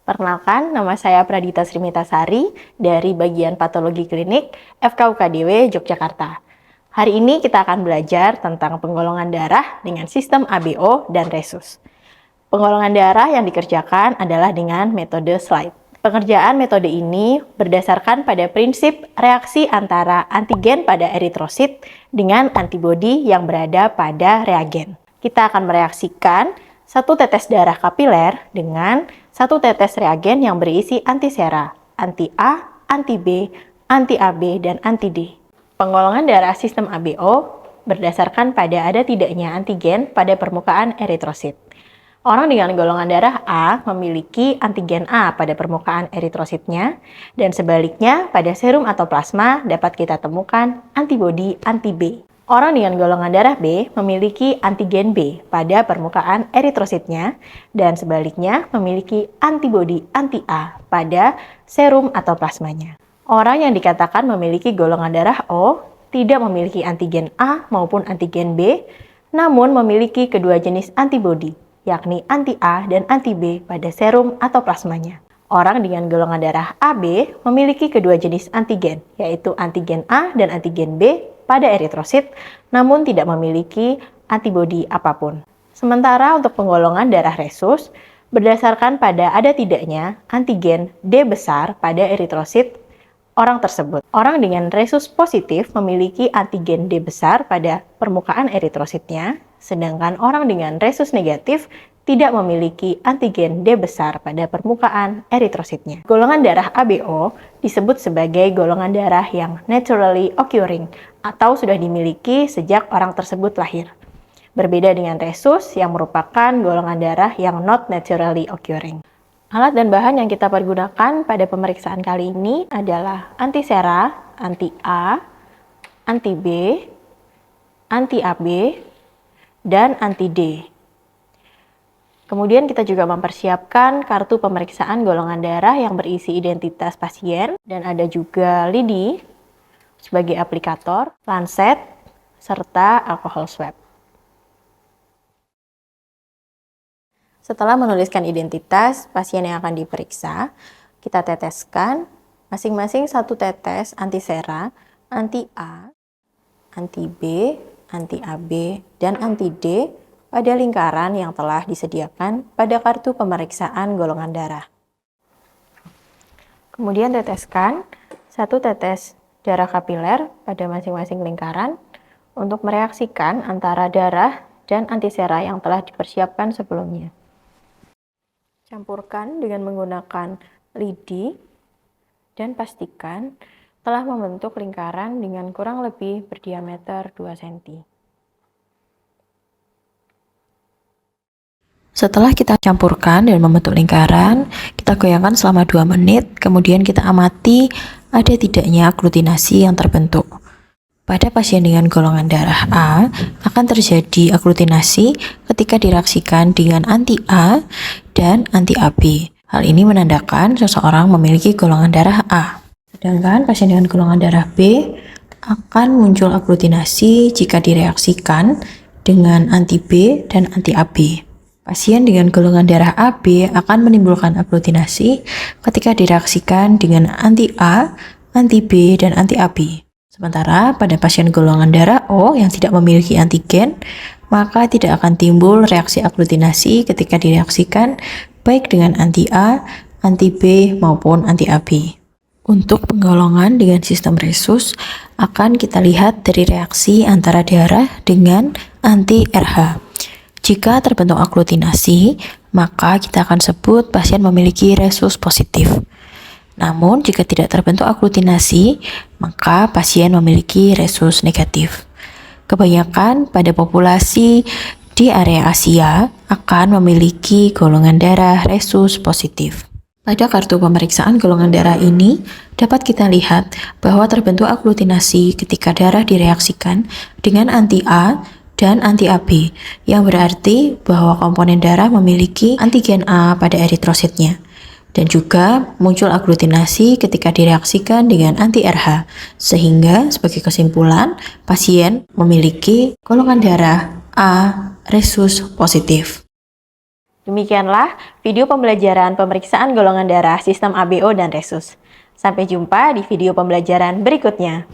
Perkenalkan, nama saya Pradita Srimitasari dari bagian Patologi Klinik FKUKDW Yogyakarta. Hari ini kita akan belajar tentang penggolongan darah dengan sistem ABO dan resus. Penggolongan darah yang dikerjakan adalah dengan metode slide. Pengerjaan metode ini berdasarkan pada prinsip reaksi antara antigen pada eritrosit dengan antibodi yang berada pada reagen. Kita akan mereaksikan satu tetes darah kapiler dengan satu tetes reagen yang berisi antisera, anti-A, anti-B, anti-AB, dan anti-D. Penggolongan darah sistem ABO berdasarkan pada ada tidaknya antigen pada permukaan eritrosit. Orang dengan golongan darah A memiliki antigen A pada permukaan eritrositnya, dan sebaliknya pada serum atau plasma dapat kita temukan antibodi anti-B. Orang dengan golongan darah B memiliki antigen B pada permukaan eritrositnya, dan sebaliknya memiliki antibodi anti-A pada serum atau plasmanya. Orang yang dikatakan memiliki golongan darah O tidak memiliki antigen A maupun antigen B, namun memiliki kedua jenis antibodi, yakni anti-A dan anti-B pada serum atau plasmanya. Orang dengan golongan darah AB memiliki kedua jenis antigen, yaitu antigen A dan antigen B pada eritrosit, namun tidak memiliki antibodi apapun. Sementara untuk penggolongan darah resus, berdasarkan pada ada tidaknya antigen D besar pada eritrosit orang tersebut. Orang dengan resus positif memiliki antigen D besar pada permukaan eritrositnya, sedangkan orang dengan resus negatif tidak memiliki antigen D besar pada permukaan eritrositnya. Golongan darah ABO disebut sebagai golongan darah yang naturally occurring atau sudah dimiliki sejak orang tersebut lahir. Berbeda dengan resus yang merupakan golongan darah yang not naturally occurring. Alat dan bahan yang kita pergunakan pada pemeriksaan kali ini adalah antisera, anti-A, anti-B, anti-AB, dan anti-D. Kemudian kita juga mempersiapkan kartu pemeriksaan golongan darah yang berisi identitas pasien, dan ada juga lidi sebagai aplikator, lancet, serta alkohol swab. Setelah menuliskan identitas pasien yang akan diperiksa, kita teteskan masing-masing satu tetes antisera, anti-A, anti-B, anti-AB, dan anti-D pada lingkaran yang telah disediakan pada kartu pemeriksaan golongan darah. Kemudian teteskan satu tetes darah kapiler pada masing-masing lingkaran untuk mereaksikan antara darah dan antisera yang telah dipersiapkan sebelumnya. Campurkan dengan menggunakan lidi dan pastikan telah membentuk lingkaran dengan kurang lebih berdiameter 2 cm. Setelah kita campurkan dan membentuk lingkaran, kita goyangkan selama 2 menit, kemudian kita amati ada tidaknya aglutinasi yang terbentuk. Pada pasien dengan golongan darah A, akan terjadi aglutinasi ketika direaksikan dengan anti-A dan anti-AB. Hal ini menandakan seseorang memiliki golongan darah A. Sedangkan pasien dengan golongan darah B akan muncul aglutinasi jika direaksikan dengan anti-B dan anti-AB. Pasien dengan golongan darah AB akan menimbulkan aglutinasi ketika direaksikan dengan anti-A, anti-B, dan anti-AB. Sementara pada pasien golongan darah O yang tidak memiliki antigen, maka tidak akan timbul reaksi aglutinasi ketika direaksikan baik dengan anti-A, anti-B, maupun anti-AB. Untuk penggolongan dengan sistem resus, akan kita lihat dari reaksi antara darah dengan anti-RH. Jika terbentuk aglutinasi, maka kita akan sebut pasien memiliki resus positif. Namun, jika tidak terbentuk aglutinasi, maka pasien memiliki resus negatif. Kebanyakan pada populasi di area Asia akan memiliki golongan darah resus positif. Pada kartu pemeriksaan golongan darah ini, dapat kita lihat bahwa terbentuk aglutinasi ketika darah direaksikan dengan anti-A dan anti-AB, yang berarti bahwa komponen darah memiliki antigen A pada eritrositnya. Dan juga muncul aglutinasi ketika direaksikan dengan anti-RH, sehingga sebagai kesimpulan, pasien memiliki golongan darah A resus positif. Demikianlah video pembelajaran pemeriksaan golongan darah sistem ABO dan Rhesus. Sampai jumpa di video pembelajaran berikutnya.